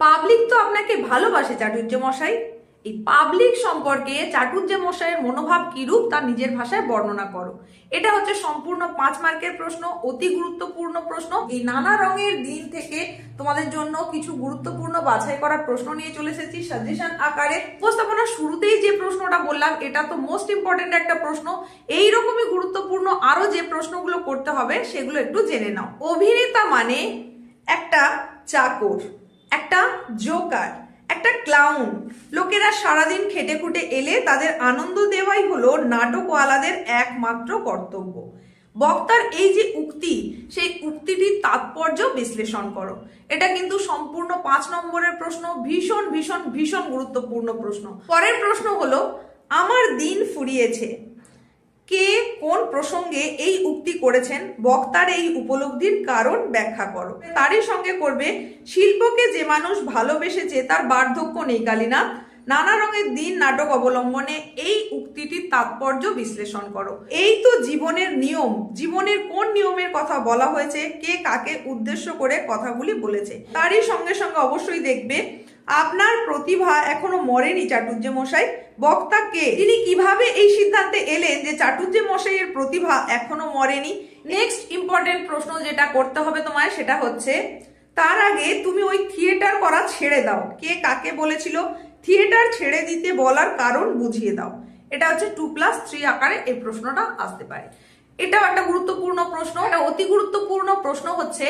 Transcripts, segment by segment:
Public তো আপনাকে ভালোবাসে চাটুর্য মশাই। এই পাবলিক সম্পর্কে চাটুর্য মশাইয়ের মনোভাব কিরূপ তা নিজের ভাষায় বর্ণনা করো। এটা হচ্ছে সম্পূর্ণ 5 মার্কের প্রশ্ন, অতি গুরুত্বপূর্ণ প্রশ্ন। এই নানা রঙের দিন থেকে তোমাদের জন্য কিছু গুরুত্বপূর্ণ বাছাই করা প্রশ্ন নিয়ে চলে এসেছি সাজেশন আকারে। উপস্থাপনার শুরুতেই যে প্রশ্নটা বললাম এটা তো মোস্ট ইম্পর্টেন্ট একটা প্রশ্ন। এইরকমই গুরুত্বপূর্ণ আরো যে প্রশ্নগুলো করতে হবে সেগুলো একটু জেনে নাও। অভিনেতা মানে একটা চাকর, একটা জোকার, একটা ক্লাউন। লোকেরা সারাদিন খেটে খুটে এলে তাদের আনন্দ দেওয়াই হলো নাটকওয়ালাদের একমাত্র কর্তব্য। বক্তার এই যে উক্তি, সেই উক্তিটির তাৎপর্য বিশ্লেষণ করো। এটা কিন্তু সম্পূর্ণ 5 নম্বরের প্রশ্ন, ভীষণ ভীষণ ভীষণ গুরুত্বপূর্ণ প্রশ্ন। পরের প্রশ্ন হলো, আমার দিন ফুরিয়েছে। কে কোন প্রসঙ্গে এই উক্তি করেছেন, বক্তার এই উপলব্ধির কারণ ব্যাখ্যা করো। তারই সঙ্গে করবে, শিল্পকে যে মানুষ ভালোবেসেছে তার বার্ধক্য নেই কালীনাথ। নানা রঙের দিন নাটক অবলম্বনে এই উক্তিটির তাৎপর্য বিশ্লেষণ করো। এই তো জীবনের নিয়ম, জীবনের কোন নিয়মের কথা বলা হয়েছে, কে কাকে উদ্দেশ্য করে কথাগুলি বলেছে। তারই সঙ্গে সঙ্গে অবশ্যই দেখবে, আপনার প্রতিভা এখনো মরেনি চাটুর্য মশাই। বক্তা কে, তিনি কিভাবে এই সিদ্ধান্তে এলেন যে চাটুর্য মশাইয়ের প্রতিভা এখনো মরেনি। নেক্সট ইম্পর্টেন্ট প্রশ্ন যেটা করতে হবে তোমায় সেটা হচ্ছে, তার আগে তুমি ওই থিয়েটার করা ছেড়ে দাও। কে কাকে বলেছিল, থিয়েটার ছেড়ে দিতে বলার কারণ বুঝিয়ে দাও। এটা হচ্ছে 2+3 আকারে এই প্রশ্নটা আসতে পারে। এটাও একটা গুরুত্বপূর্ণ প্রশ্ন। এটা অতি গুরুত্বপূর্ণ প্রশ্ন হচ্ছে,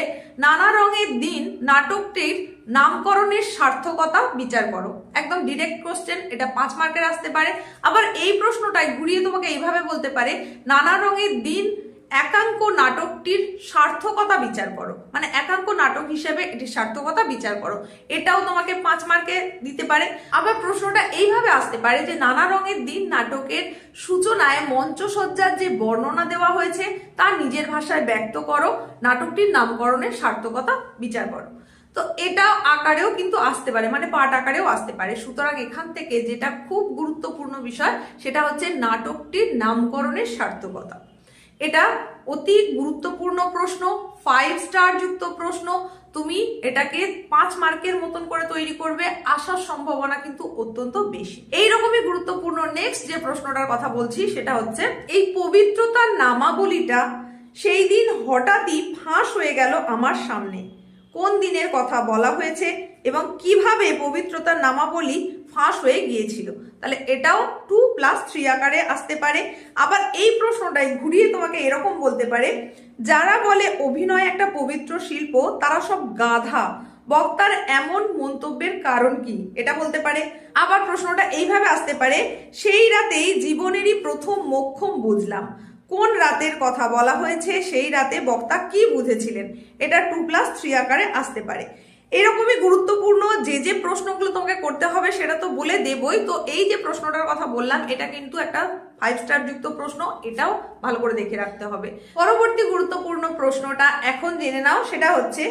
নানা রঙের দিন নাটকটির নামকরণের সার্থকতা বিচার করো। একদম ডিরেক্ট কোশ্চেন, এটা 5 মার্কের আসতে পারে। আবার এই প্রশ্নটাই ঘুরিয়ে তোমাকে এইভাবে বলতে পারে, নানা রঙের দিন একাঙ্ক নাটকটির সার্থকতা বিচার করো। মানে একাঙ্ক নাটক হিসেবে এটির সার্থকতা বিচার করো। এটাও তোমাকে 5 মার্কে দিতে পারে। আবার প্রশ্নটা এইভাবে আসতে পারে যে, নানা রঙের দিন নাটকের সূচনায় মঞ্চসজ্জার যে বর্ণনা দেওয়া হয়েছে তা নিজের ভাষায় ব্যক্ত করো। নাটকটির নামকরণের সার্থকতা বিচার করো। তো এটা আকারেও কিন্তু আসতে পারে, মানে পাঠ আকারেও আসতে পারে। সুতরাং এখান থেকে যেটা খুব গুরুত্বপূর্ণ বিষয় সেটা হচ্ছে নাটকটির নামকরণের সার্থকতা। এটা অতি গুরুত্বপূর্ণ প্রশ্ন, 5 স্টার যুক্ত প্রশ্ন। তুমি এটাকে 5 মার্কের মতন করে তৈরি করবে, আসার সম্ভাবনা কিন্তু অত্যন্ত বেশি। এইরকমই গুরুত্বপূর্ণ নেক্সট যে প্রশ্নটার কথা বলছি সেটা হচ্ছে, এই পবিত্রতার নামাবলীটা সেই দিন হঠাৎই ফাঁস হয়ে গেল আমার সামনে। কোন দিনের কথা বলা হয়েছে এবং কিভাবে পবিত্রতার নামাবলী ফাঁস হয়ে গিয়েছিল। তাহলে এটাও 2+3 আকারে আসতে পারে। আবার এই প্রশ্নটাই ঘুরিয়ে তোমাকে এরকম বলতে পারে, যারা বলে অভিনয় একটা পবিত্র শিল্প তারা সব গাধা। বক্তার এমন মন্তব্যের কারণ কি, এটা বলতে পারে। আবার প্রশ্নটা এইভাবে আসতে পারে, সেই রাতেই জীবনেরই প্রথম মোক্ষম বুঝলাম। কোন রাতের কথা বলা হয়েছে, সেই রাতে বক্তা কি বুঝেছিলেন। এটা 2+3 আকারে আসতে পারে। এরকমই গুরুত্বপূর্ণ যে প্রশ্নগুলো তোমাকে করতে হবে সেটা তো বলে দেবই। তো এই যে প্রশ্নটার কথা বললাম এটা কিন্তু একটা 5 স্টার যুক্ত প্রশ্ন, এটাও ভালো করে দেখে রাখতে হবে। পরবর্তী গুরুত্বপূর্ণ প্রশ্নটা এখন জেনে নাও, সেটা হচ্ছে,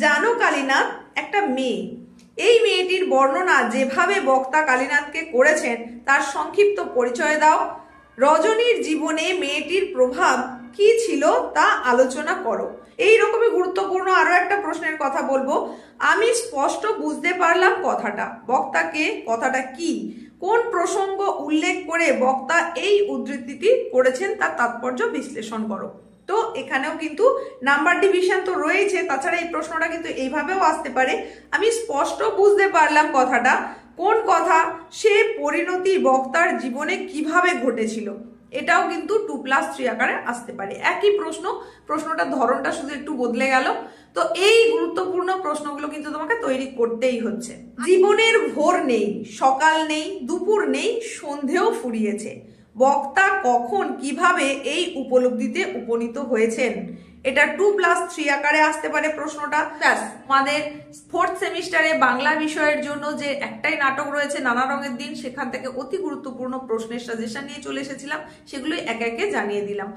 জানো কালীনাথ একটা মেয়ে, এই মেয়েটির বর্ণনা যেভাবে বক্তা কালীনাথকে করেছেন তার সংক্ষিপ্ত পরিচয় দাও। রজনীর জীবনে মেয়েটির প্রভাব কি ছিল তা আলোচনা করো। এই রকমই গুরুত্বপূর্ণ আরো একটা প্রশ্নের কথা বলবো, আমি স্পষ্ট বুঝতে পারলাম কথাটা। বক্তাকে কথাটা কি, কোন প্রসঙ্গ উল্লেখ করে বক্তা এই উদ্ধৃতিটি করেছেন তার তাৎপর্য বিশ্লেষণ করো। তো এখানেও কিন্তু নাম্বার ডিভিশন তো রয়েছে। তাছাড়া এই প্রশ্নটা কিন্তু এইভাবেও আসতে পারে, আমি স্পষ্ট বুঝতে পারলাম কথাটা, কোন কথা, সে পরিণতি বক্তার জীবনে কিভাবে ঘটেছিল। এটাও কিন্তু 2+3 আকারে আসতে পারে। একই প্রশ্ন, প্রশ্নটার ধরনটা শুধু একটু বদলে গেল। তো এই গুরুত্বপূর্ণ প্রশ্নগুলো কিন্তু তোমাকে তৈরি করতেই হচ্ছে। জীবনের ভোর নেই, সকাল নেই, দুপুর নেই, সন্ধেও ফুরিয়েছে। বক্তা কখন কিভাবে এই উপলব্ধিতে উপনীত হয়েছেন। এটা 2+3 আকারে আসতে পারে প্রশ্নটা। আমাদের 4th সেমিস্টারে বাংলা বিষয়ের জন্য যে একটাই নাটক রয়েছে নানা রঙের দিন, সেখান থেকে অতি গুরুত্বপূর্ণ প্রশ্নের সাজেশন নিয়ে চলে এসেছিলাম, সেগুলোই একে একে জানিয়ে দিলাম।